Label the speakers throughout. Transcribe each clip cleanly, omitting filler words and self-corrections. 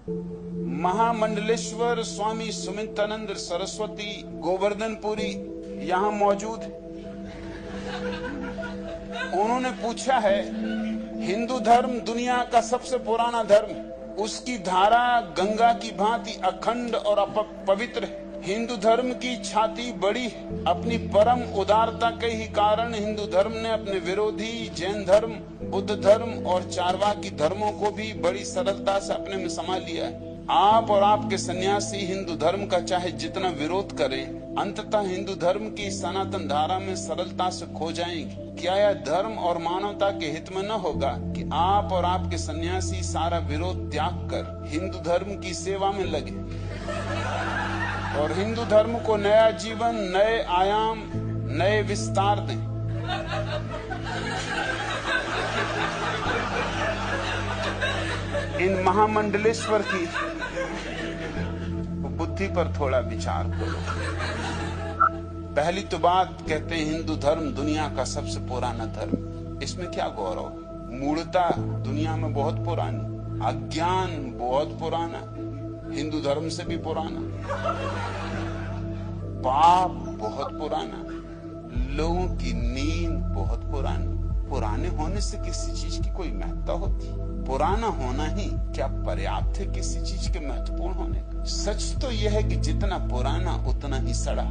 Speaker 1: महामंडलेश्वर स्वामी सुमित्रानंद सरस्वती गोवर्धनपुरी यहाँ मौजूद है। उन्होंने पूछा है, हिंदू धर्म दुनिया का सबसे पुराना धर्म, उसकी धारा गंगा की भांति अखंड और पवित्र है। हिंदू धर्म की छाती बड़ी है। अपनी परम उदारता के ही कारण हिंदू धर्म ने अपने विरोधी जैन धर्म, बुद्ध धर्म और चारवाकी धर्मों को भी बड़ी सरलता से अपने में समा लिया है। आप और आपके सन्यासी हिंदू धर्म का चाहे जितना विरोध करें, अंततः हिंदू धर्म की सनातन धारा में सरलता से खो जाएंगे। क्या यह धर्म और मानवता के हित में न होगा कि आप और आपके सन्यासी सारा विरोध त्याग कर हिंदू धर्म की सेवा में लगे और हिंदू धर्म को नया जीवन, नए आयाम, नए विस्तार दें। इन महामंडलेश्वर की बुद्धि पर थोड़ा विचार करो। पहली तो बात, कहते हैं हिंदू धर्म दुनिया का सबसे पुराना धर्म। इसमें क्या गौरव? मूढ़ता दुनिया में बहुत पुरानी, अज्ञान बहुत पुराना, हिंदू धर्म से भी पुराना, पाप बहुत पुराना, लोगों की नींद बहुत पुरानी। पुराने होने से किसी चीज की कोई महत्ता होती? पुराना होना ही क्या पर्याप्त है किसी चीज के महत्वपूर्ण होने का? सच तो यह है कि जितना पुराना उतना ही सड़ा,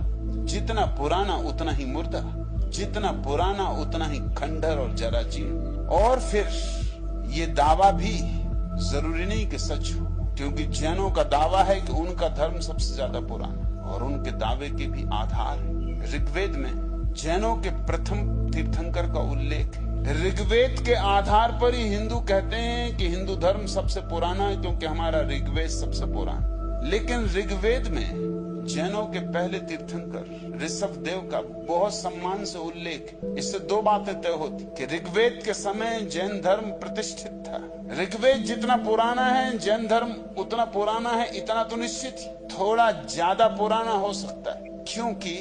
Speaker 1: जितना पुराना उतना ही मुर्दा, जितना पुराना उतना ही खंडर और जराजीर्ण। और फिर ये दावा भी जरूरी नहीं कि सच हो, क्योंकि जैनों का दावा है कि उनका धर्म सबसे ज्यादा पुराना, और उनके दावे के भी आधार है। ऋग्वेद में जैनों के प्रथम तीर्थंकर का उल्लेख है। ऋग्वेद के आधार पर ही हिंदू कहते हैं कि हिंदू धर्म सबसे पुराना है, क्योंकि हमारा ऋग्वेद सबसे पुराना। लेकिन ऋग्वेद में जैनों के पहले तीर्थंकर ऋषभदेव का बहुत सम्मान से उल्लेख। इससे दो बातें तय होती कि ऋग्वेद के समय जैन धर्म प्रतिष्ठित था। ऋग्वेद जितना पुराना है जैन धर्म उतना पुराना है, इतना तो निश्चित ही। थोड़ा ज्यादा पुराना हो सकता है, क्योंकि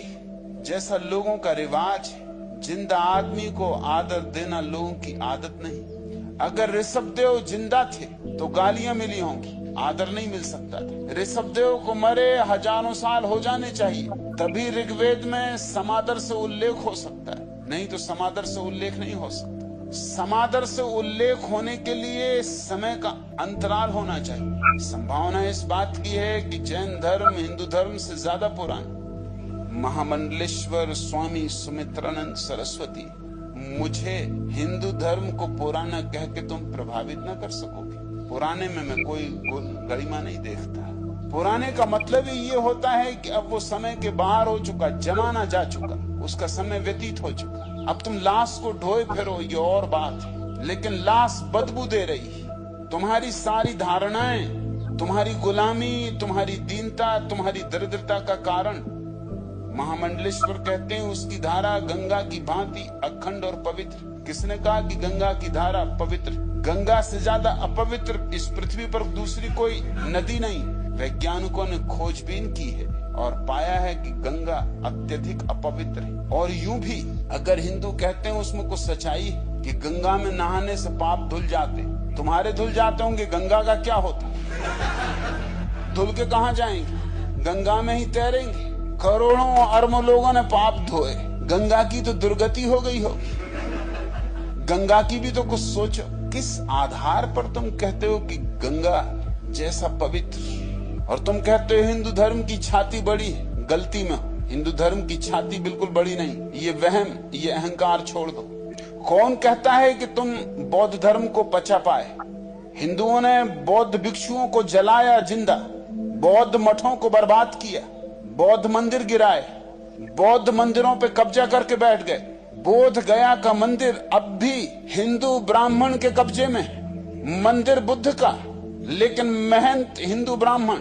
Speaker 1: जैसा लोगों का रिवाज है, जिंदा आदमी को आदर देना लोगों की आदत नहीं। अगर ऋषभदेव जिंदा थे तो गालियां मिली होंगी, आदर नहीं मिल सकता था। ऋषभदेव को मरे हजारों साल हो जाने चाहिए, तभी ऋग्वेद में समादर से उल्लेख हो सकता है, नहीं तो समादर से उल्लेख नहीं हो सकता। समादर से उल्लेख होने के लिए समय का अंतराल होना चाहिए। संभावना इस बात की है कि जैन धर्म हिंदू धर्म से ज्यादा पुराना। महामंडलेश्वर स्वामी सुमित्रानंद सरस्वती, मुझे हिंदू धर्म को पुराना कह के तुम प्रभावित न कर सकोगे। पुराने में मैं कोई गरिमा नहीं देखता। पुराने का मतलब ही ये होता है कि अब वो समय के बाहर हो चुका, जमाना जा चुका, उसका समय व्यतीत हो चुका। अब तुम लाश को ढोए फिरो, ये और बात है, लेकिन लाश बदबू दे रही। तुम्हारी सारी धारणाएं, तुम्हारी गुलामी, तुम्हारी दीनता, तुम्हारी दरिद्रता का कारण महामंडलेश्वर कहते हैं उसकी धारा गंगा की भांति अखंड और पवित्र। किसने कहा कि गंगा की धारा पवित्र? गंगा से ज्यादा अपवित्र इस पृथ्वी पर दूसरी कोई नदी नहीं। वैज्ञानिकों ने खोजबीन की है और पाया है कि गंगा अत्यधिक अपवित्र है। और यूं भी अगर हिंदू कहते हैं उसमें कुछ सच्चाई है कि गंगा में नहाने से पाप धुल जाते, तुम्हारे धुल जाते होंगे, गंगा का क्या होता? धुल के कहां जाएंगे? गंगा में ही तैरेंगे। करोड़ों अरबों लोगों ने पाप धोए, गंगा की तो दुर्गति हो गई हो। गंगा की भी तो कुछ सोचो। किस आधार पर तुम कहते हो कि गंगा जैसा पवित्र, और तुम कहते हो हिंदू धर्म की छाती बड़ी है? गलती में, हिंदू धर्म की छाती बिल्कुल बड़ी नहीं। ये वहम, ये अहंकार छोड़ दो। कौन कहता है कि तुम बौद्ध धर्म को पचा पाए? हिंदुओं ने बौद्ध भिक्षुओं को जलाया जिंदा, बौद्ध मठों को बर्बाद किया, बौद्ध मंदिर गिराए, बौद्ध मंदिरों पे कब्जा करके बैठ गए। बोध गया का मंदिर अब भी हिंदू ब्राह्मण के कब्जे में, मंदिर बुद्ध का, लेकिन महंत हिंदू ब्राह्मण।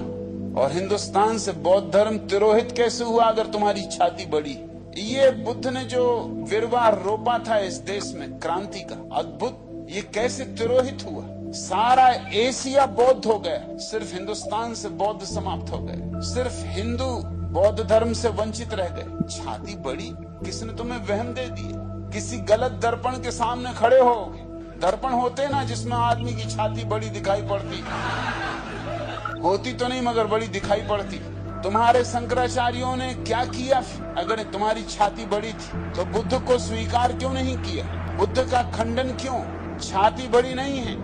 Speaker 1: और हिंदुस्तान से बौद्ध धर्म तिरोहित कैसे हुआ अगर तुम्हारी छाती बड़ी? ये बुद्ध ने जो विरवाह रोपा था इस देश में, क्रांति का अद्भुत, ये कैसे तिरोहित हुआ? सारा एशिया बौद्ध हो गया, सिर्फ हिंदुस्तान से बौद्ध समाप्त हो गए, सिर्फ हिंदू बौद्ध धर्म से वंचित रह गए। छाती बड़ी, किसने तुम्हें वहम दे दिया? किसी गलत दर्पण के सामने खड़े हो, दर्पण होते ना जिसमें आदमी की छाती बड़ी दिखाई पड़ती, होती तो नहीं मगर बड़ी दिखाई पड़ती। तुम्हारे शंकराचार्यों ने क्या किया? अगर तुम्हारी छाती बड़ी थी तो बुद्ध को स्वीकार क्यों नहीं किया? बुद्ध का खंडन क्यों? छाती बड़ी नहीं है,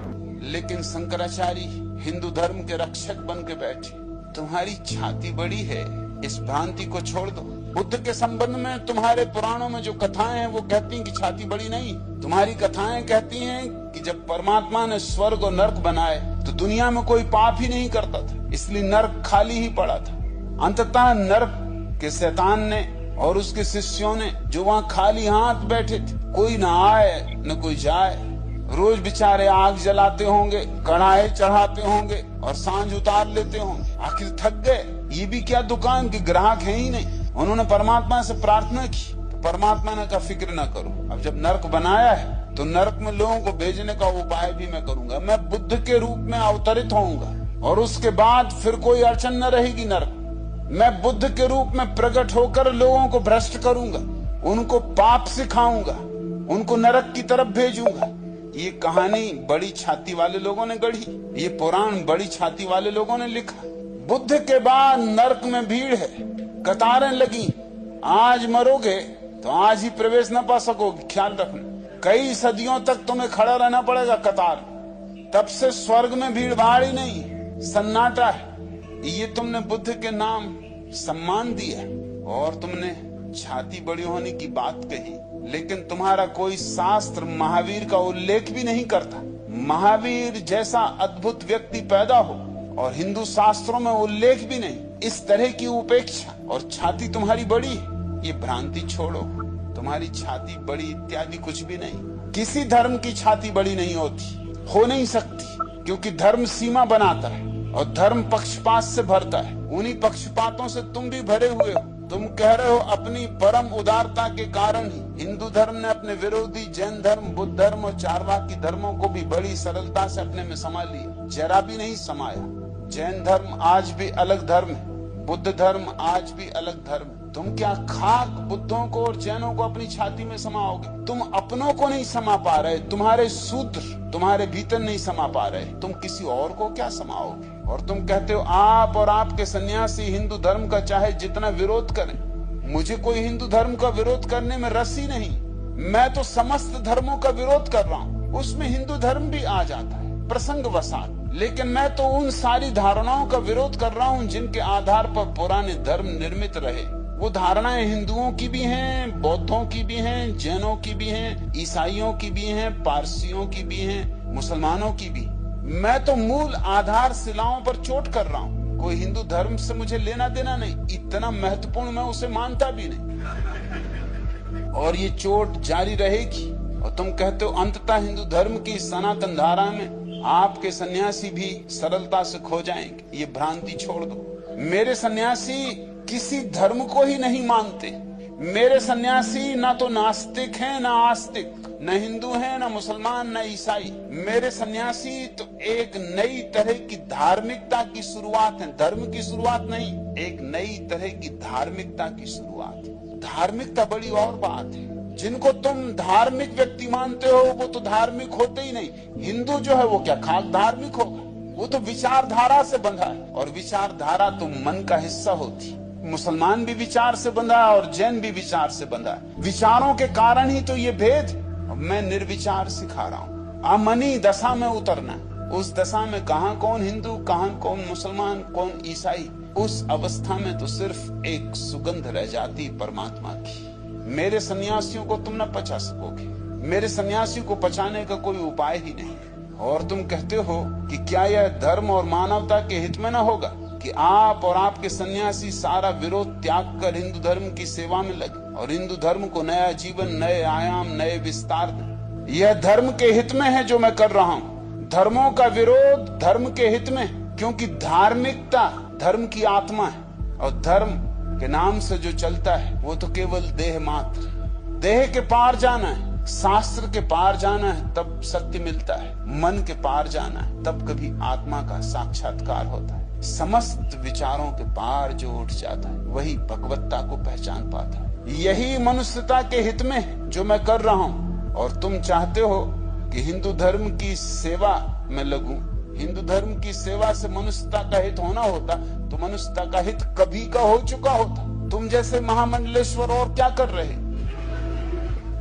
Speaker 1: लेकिन शंकराचार्य हिंदू धर्म के रक्षक बन के बैठे। तुम्हारी छाती बड़ी है, इस भ्रांति को छोड़ दो। बुद्ध के संबंध में तुम्हारे पुराणों में जो कथाएं हैं वो कहती हैं कि छाती बड़ी नहीं। तुम्हारी कथाएं कहती हैं कि जब परमात्मा ने स्वर्ग और नर्क बनाए तो दुनिया में कोई पाप ही नहीं करता था, इसलिए नर्क खाली ही पड़ा था। अंततः नर्क के शैतान ने और उसके शिष्यों ने जो वहां खाली हाथ बैठे थे, कोई न आए न कोई जाए, रोज बेचारे आग जलाते होंगे, कढ़ाई चढ़ाते होंगे और सांझ उतार लेते होंगे। आखिर थक गए, ये भी क्या दुकान के ग्राहक है ही नहीं। उन्होंने परमात्मा से प्रार्थना की तो परमात्मा ने कहा फिक्र न करो, अब जब नर्क बनाया है तो नर्क में लोगों को भेजने का उपाय भी मैं करूंगा। मैं बुद्ध के रूप में अवतरित होऊंगा और उसके बाद फिर कोई अड़चन न रहेगी नर्क। मैं बुद्ध के रूप में प्रकट होकर लोगों को भ्रष्ट करूंगा, उनको पाप सिखाऊंगा, उनको नरक की तरफ भेजूंगा। ये कहानी बड़ी छाती वाले लोगों ने गढ़ी, ये पुराण बड़ी छाती वाले लोगों ने लिखा। बुद्ध के बाद नरक में भीड़ है, कतारें लगी। आज मरोगे तो आज ही प्रवेश न पा सकोगे, ख्याल रखना। कई सदियों तक तुम्हें खड़ा रहना पड़ेगा कतार। तब से स्वर्ग में भीड़ भाड़ ही नहीं, सन्नाटा है। ये तुमने बुद्ध के नाम सम्मान दिया और तुमने छाती बड़ी होने की बात कही, लेकिन तुम्हारा कोई शास्त्र महावीर का उल्लेख भी नहीं करता। महावीर जैसा अद्भुत व्यक्ति पैदा हो और हिंदू शास्त्रों में उल्लेख भी नहीं। इस तरह की उपेक्षा और छाती तुम्हारी बड़ी है, ये भ्रांति छोड़ो। तुम्हारी छाती बड़ी इत्यादि कुछ भी नहीं। किसी धर्म की छाती बड़ी नहीं होती, हो नहीं सकती, क्योंकि धर्म सीमा बनाता है और धर्म पक्षपात से भरता है। उन्हीं पक्षपातों से तुम भी भरे हुए हो। तुम कह रहे हो अपनी परम उदारता के कारण ही हिंदू धर्म ने अपने विरोधी जैन धर्म, बुद्ध धर्म और चारवाकी धर्मों को भी बड़ी सरलता से अपने में समा लिया। जरा भी नहीं समाया। जैन धर्म आज भी अलग धर्म है, बुद्ध धर्म आज भी अलग धर्म है। तुम क्या खाक बुद्धों को और जैनों को अपनी छाती में समाओगे? तुम अपनों को नहीं समा पा रहे, तुम्हारे शूद्र तुम्हारे भीतर नहीं समा पा रहे, तुम किसी और को क्या समाओगे? और तुम कहते हो आप और आपके सन्यासी हिंदू धर्म का चाहे जितना विरोध करें। मुझे कोई हिंदू धर्म का विरोध करने में रस ही नहीं। मैं तो समस्त धर्मों का विरोध कर रहा हूँ, उसमें हिंदू धर्म भी आ जाता है प्रसंगवशात। लेकिन मैं तो उन सारी धारणाओं का विरोध कर रहा हूँ जिनके आधार पर पुराने धर्म निर्मित रहे। वो धारणाएं हिंदुओं की भी हैं, बौद्धों की भी हैं, जैनों की भी हैं, ईसाइयों की भी हैं, पारसियों की भी हैं, मुसलमानों की भी। मैं तो मूल आधार शिलाओं पर चोट कर रहा हूँ। कोई हिंदू धर्म से मुझे लेना देना नहीं, इतना महत्वपूर्ण मैं उसे मानता भी नहीं। और ये चोट जारी रहेगी। और तुम कहते हो अंततः हिंदू धर्म की सनातन धारा में आपके सन्यासी भी सरलता से खो जाएंगे। ये भ्रांति छोड़ दो। मेरे सन्यासी किसी धर्म को ही नहीं मानते। मेरे सन्यासी ना तो नास्तिक हैं, ना आस्तिक, न हिंदू हैं, न मुसलमान, न ईसाई। मेरे सन्यासी तो एक नई तरह की धार्मिकता की शुरुआत है, धर्म की शुरुआत नहीं, एक नई तरह की धार्मिकता की शुरुआत है। धार्मिकता बड़ी और बात है। जिनको तुम धार्मिक व्यक्ति मानते हो वो तो धार्मिक होते ही नहीं। हिंदू जो है वो क्या खाक धार्मिक होगा? वो तो विचारधारा से बंधा है, और विचारधारा तो मन का हिस्सा होती। मुसलमान भी विचार से बंधा है और जैन भी विचार से बंधा है। विचारों के कारण ही तो ये भेद। मैं निर्विचार सिखा रहा हूँ, अमनी दशा में उतरना। उस दशा में कहाँ कौन हिंदू, कहाँ कौन मुसलमान, कौन ईसाई। उस अवस्था में तो सिर्फ एक सुगंध रह जाती परमात्मा की। मेरे सन्यासियों को तुम न पचा सकोगे, मेरे सन्यासियों को पचाने का कोई उपाय ही नहीं। और तुम कहते हो कि क्या यह धर्म और मानवता के हित में न होगा कि आप और आपके सन्यासी सारा विरोध त्याग कर हिंदू धर्म की सेवा में लगे और हिंदू धर्म को नया जीवन, नए आयाम, नए विस्तार दें। यह धर्म के हित में है जो मैं कर रहा हूँ। धर्मों का विरोध धर्म के हित में, क्योंकि धार्मिकता धर्म की आत्मा है और धर्म के नाम से जो चलता है वो तो केवल देह मात्र। देह के पार जाना है, शास्त्र के पार जाना है तब सत्य मिलता है, मन के पार जाना है तब कभी आत्मा का साक्षात्कार होता है। समस्त विचारों के पार जो उठ जाता है वही भगवत्ता को पहचान पाता है। यही मनुष्यता के हित में जो मैं कर रहा हूँ। और तुम चाहते हो कि हिंदू धर्म की सेवा में लगूं, हिंदू धर्म की सेवा से मनुष्यता का हित होना होता तो मनुष्यता का हित कभी का हो चुका होता। तुम जैसे महामंडलेश्वर और क्या कर रहे?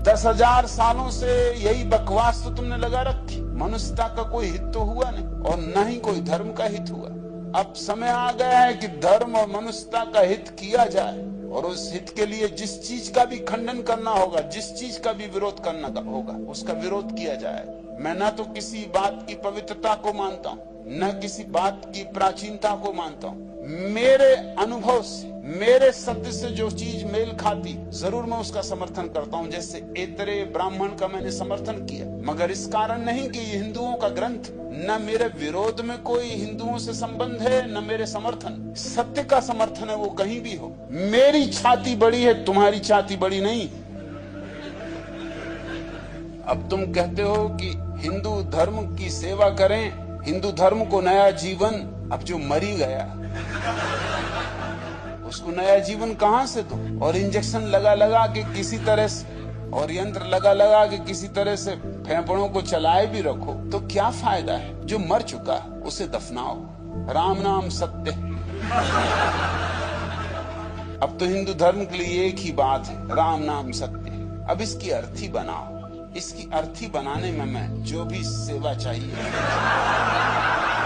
Speaker 1: 10,000 सालों से यही बकवास तो तुमने लगा रखी। मनुष्यता का कोई हित तो हुआ नहीं और न ही कोई धर्म का हित हुआ। अब समय आ गया है कि धर्म और मनुष्यता का हित किया जाए और उस हित के लिए जिस चीज का भी खंडन करना होगा, जिस चीज का भी विरोध करना होगा, उसका विरोध किया जाए। मैं न तो किसी बात की पवित्रता को मानता हूँ, न किसी बात की प्राचीनता को मानता हूँ। मेरे अनुभव से, मेरे सत्य से जो चीज मेल खाती जरूर मैं उसका समर्थन करता हूँ। जैसे ऐतरेय ब्राह्मण का मैंने समर्थन किया, मगर इस कारण नहीं कि ये हिंदुओं का ग्रंथ। न मेरे विरोध में कोई हिंदुओं से संबंध है, न मेरे समर्थन। सत्य का समर्थन है, वो कहीं भी हो। मेरी छाती बड़ी है, तुम्हारी छाती बड़ी नहीं। अब तुम कहते हो कि हिंदू धर्म की सेवा करें, हिंदू धर्म को नया जीवन। अब जो मरी गया उसको नया जीवन कहां से दो? और इंजेक्शन लगा लगा के किसी तरह से, और यंत्र लगा लगा के किसी तरह से फेफड़ों को चलाए भी रखो तो क्या फायदा है? जो मर चुका उसे दफनाओ। राम नाम सत्य। अब तो हिंदू धर्म के लिए एक ही बात है, राम नाम सत्य। अब इसकी अर्थी बनाओ। इसकी अर्थी बनाने में मैं जो भी सेवा चाहिए